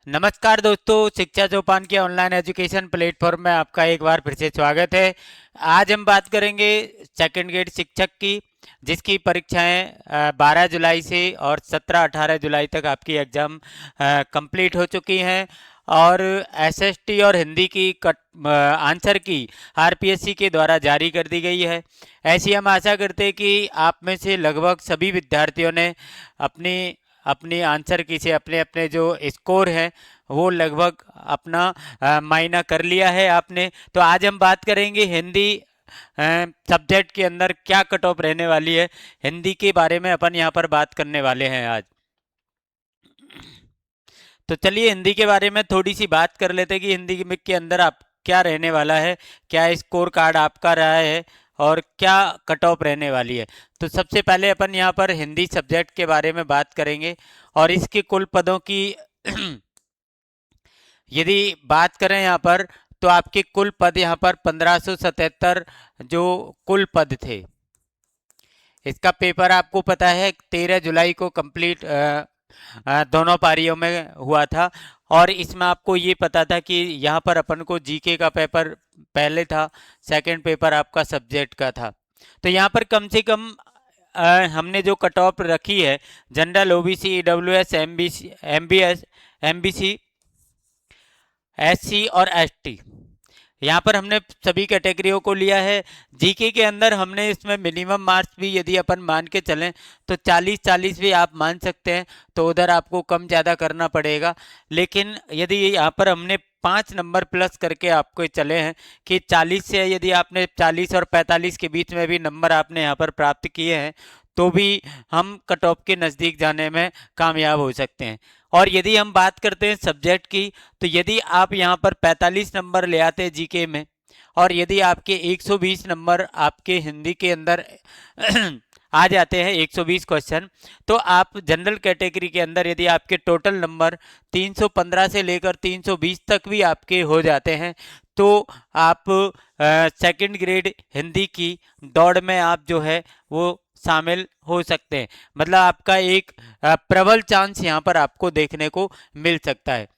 नमस्कार दोस्तों, शिक्षा चौपान के ऑनलाइन एजुकेशन प्लेटफॉर्म में आपका एक बार फिर से स्वागत है। आज हम बात करेंगे सेकंड ग्रेड शिक्षक की, जिसकी परीक्षाएं 12 जुलाई से और 17-18 जुलाई तक आपकी एग्ज़ाम कंप्लीट हो चुकी हैं। और एसएसटी और हिंदी की आंसर की आरपीएससी के द्वारा जारी कर दी गई है। ऐसी हम आशा करते हैं कि आप में से लगभग सभी विद्यार्थियों ने अपनी अपनी आंसर की से अपने अपने जो स्कोर है वो लगभग अपना मायना कर लिया है आपने। तो आज हम बात करेंगे हिंदी सब्जेक्ट के अंदर क्या कट ऑफ रहने वाली है। हिंदी के बारे में अपन यहाँ पर बात करने वाले हैं आज। तो चलिए हिंदी के बारे में थोड़ी सी बात कर लेते हैं कि हिंदी के अंदर आप क्या रहने वाला है, क्या स्कोर कार्ड आपका रहा है और क्या कट ऑफ रहने वाली है। तो सबसे पहले अपन यहाँ पर हिंदी सब्जेक्ट के बारे में बात करेंगे और इसके कुल पदों की यदि बात करें यहाँ पर, तो आपके कुल पद यहाँ पर 1577 जो कुल पद थे। इसका पेपर आपको पता है 13 जुलाई को कंप्लीट दोनों पारियों में हुआ था। और इसमें आपको ये पता था कि यहाँ पर अपन को जीके का पेपर पहले था, सेकंड पेपर आपका सब्जेक्ट का था। तो यहाँ पर कम से कम हमने जो कट ऑफ रखी है, general, OBC, EWS, MBC, MBS, MBC, SC और एसटी, यहाँ पर हमने सभी कैटेगरियों को लिया है। जीके के अंदर हमने इसमें मिनिमम मार्क्स भी यदि अपन मान के चलें तो 40-40 भी आप मान सकते हैं, तो उधर आपको कम ज़्यादा करना पड़ेगा। लेकिन यदि यहाँ पर हमने 5 नंबर प्लस करके आपको चले हैं कि 40 से यदि आपने 40 और 45 के बीच में भी नंबर आपने यहाँ पर प्राप्त किए हैं, तो भी हम कट ऑफ के नज़दीक जाने में कामयाब हो सकते हैं। और यदि हम बात करते हैं सब्जेक्ट की, तो यदि आप यहाँ पर 45 नंबर ले आते हैं जीके में और यदि आपके 120 नंबर आपके हिंदी के अंदर आ जाते हैं, 120 क्वेश्चन, तो आप जनरल कैटेगरी के अंदर यदि आपके टोटल नंबर 315 से लेकर 320 तक भी आपके हो जाते हैं, तो आप सेकंड ग्रेड हिंदी की दौड़ में आप जो है वो शामिल हो सकते हैं। मतलब आपका एक प्रबल चांस यहाँ पर आपको देखने को मिल सकता है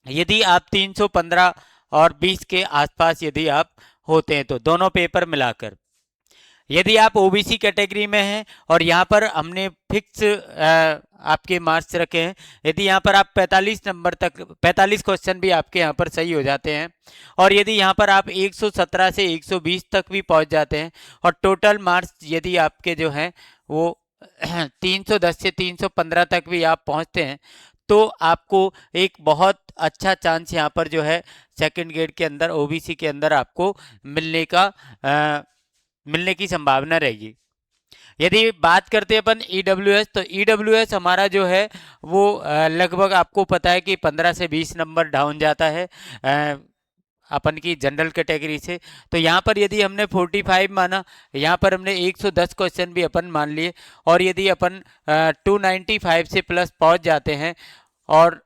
यदि आप 315 और 20 के आसपास यदि आप होते हैं, तो दोनों पेपर मिलाकर। यदि आप ओबीसी कैटेगरी में हैं और यहाँ पर हमने फिक्स आपके मार्क्स रखे हैं, यदि यहाँ पर आप 45 नंबर तक 45 क्वेश्चन भी आपके यहाँ पर सही हो जाते हैं और यदि यहाँ पर आप 117 से 120 तक भी पहुँच जाते हैं और टोटल मार्क्स यदि आपके जो हैं वो 310 से 315 तक भी आप पहुँचते हैं, तो आपको एक बहुत अच्छा चांस यहाँ पर जो है सेकंड ग्रेड के अंदर ओबीसी के अंदर आपको मिलने की संभावना रहेगी। यदि बात करते हैं अपन ईडब्ल्यूएस, तो ईडब्ल्यूएस हमारा जो है वो लगभग आपको पता है कि 15 से 20 नंबर डाउन जाता है अपन की जनरल कैटेगरी से। तो यहाँ पर यदि हमने 45 माना, यहाँ पर हमने 110 क्वेश्चन भी अपन मान लिए और यदि अपन 295 से प्लस पहुँच जाते हैं और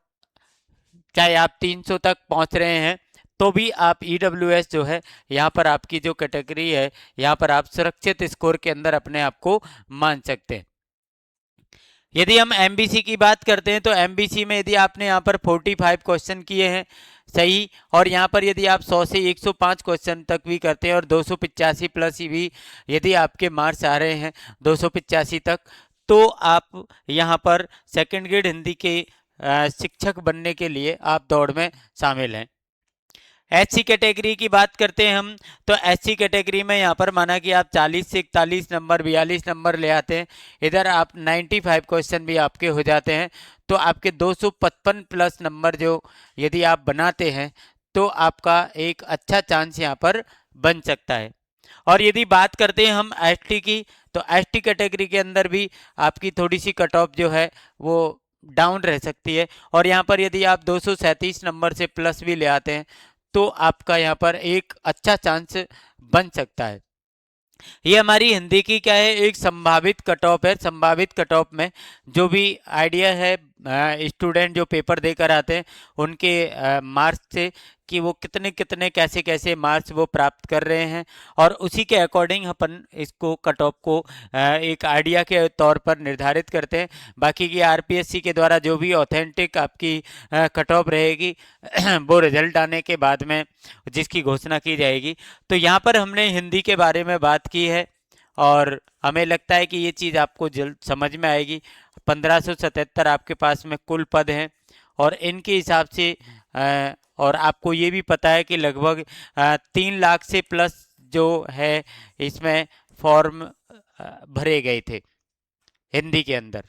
चाहे आप 300 तक पहुँच रहे हैं, तो भी आप ईडब्ल्यूएस जो है यहाँ पर आपकी जो कैटेगरी है, यहाँ पर आप सुरक्षित स्कोर के अंदर अपने आप को मान सकते हैं। यदि हम एमबीसी की बात करते हैं, तो एमबीसी में यदि आपने यहाँ पर 45 क्वेश्चन किए हैं सही, और यहाँ पर यदि आप 100 से 105 क्वेश्चन तक भी करते हैं और 285 प्लस ही भी यदि आपके मार्क्स आ रहे हैं 285 तक, तो आप यहाँ पर सेकंड ग्रेड हिंदी के शिक्षक बनने के लिए आप दौड़ में शामिल हैं। एससी कैटेगरी की बात करते हैं हम, तो एससी कैटेगरी में यहाँ पर माना कि आप 40 से 41 नंबर 42 नंबर ले आते हैं, इधर आप 95 क्वेश्चन भी आपके हो जाते हैं, तो आपके 255 प्लस नंबर जो यदि आप बनाते हैं, तो आपका एक अच्छा चांस यहाँ पर बन सकता है। और यदि बात करते हैं हम एसटी की, तो एसटी कैटेगरी के अंदर भी आपकी थोड़ी सी कट ऑफ जो है वो डाउन रह सकती है और यहाँ पर यदि आप 237 नंबर से प्लस भी ले आते हैं, तो आपका यहाँ पर एक अच्छा चांस बन सकता है। ये हमारी हिंदी की क्या है, एक संभावित कट ऑफ है। संभावित कट ऑफ में जो भी आइडिया है स्टूडेंट जो पेपर देकर आते हैं उनके मार्क्स से कि वो कितने कितने कैसे कैसे मार्क्स वो प्राप्त कर रहे हैं, और उसी के अकॉर्डिंग अपन इसको कट ऑफ को एक आइडिया के तौर पर निर्धारित करते हैं। बाकी की आरपीएससी के द्वारा जो भी ऑथेंटिक आपकी कट ऑफ रहेगी वो रिजल्ट आने के बाद में जिसकी घोषणा की जाएगी। तो यहाँ पर हमने हिंदी के बारे में बात की है, और हमें लगता है कि ये चीज़ आपको जल्द समझ में आएगी। 1577 आपके पास में कुल पद हैं, और इनके हिसाब से और आपको ये भी पता है कि लगभग 3 लाख से प्लस जो है इसमें फॉर्म भरे गए थे हिंदी के अंदर।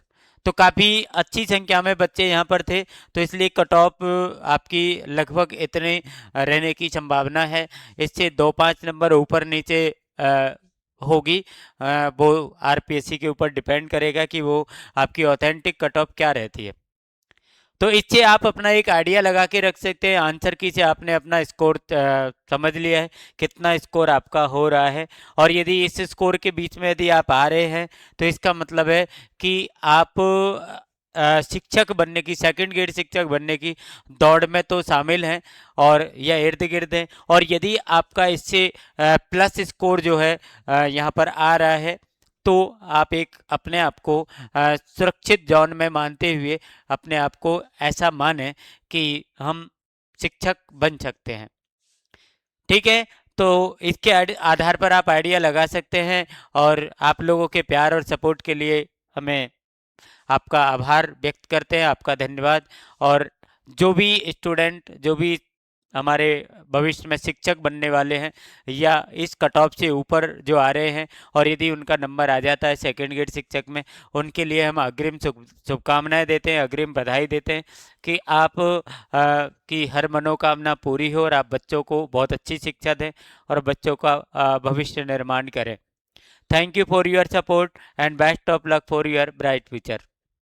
तो काफ़ी अच्छी संख्या में बच्चे यहाँ पर थे, तो इसलिए कट ऑफ आपकी लगभग इतने रहने की संभावना है। इससे 2-5 नंबर ऊपर नीचे होगी, वो आरपीएससी के ऊपर डिपेंड करेगा कि वो आपकी ऑथेंटिक कट ऑफ क्या रहती है। तो इससे आप अपना एक आइडिया लगा के रख सकते हैं। आंसर की से आपने अपना स्कोर समझ लिया है कितना स्कोर आपका हो रहा है, और यदि इस स्कोर के बीच में यदि आप आ रहे हैं तो इसका मतलब है कि आप शिक्षक बनने की, सेकंड ग्रेड शिक्षक बनने की दौड़ में तो शामिल हैं और या इर्द गिर्द हैं। और यदि आपका इससे प्लस स्कोर जो है यहाँ पर आ रहा है, तो आप एक अपने आप को सुरक्षित जोन में मानते हुए अपने आप को ऐसा माने कि हम शिक्षक बन सकते हैं। ठीक है, तो इसके आधार पर आप आइडिया लगा सकते हैं, और आप लोगों के प्यार और सपोर्ट के लिए हमें आपका आभार व्यक्त करते हैं, आपका धन्यवाद। और जो भी स्टूडेंट, जो भी हमारे भविष्य में शिक्षक बनने वाले हैं या इस कट ऑफ से ऊपर जो आ रहे हैं, और यदि उनका नंबर आ जाता है सेकंड ग्रेड शिक्षक में, उनके लिए हम अग्रिम शुभकामनाएं देते हैं, अग्रिम बधाई देते हैं कि आप की हर मनोकामना पूरी हो और आप बच्चों को बहुत अच्छी शिक्षा दें और बच्चों का भविष्य निर्माण करें। Thank you for your support and best of luck for your bright future.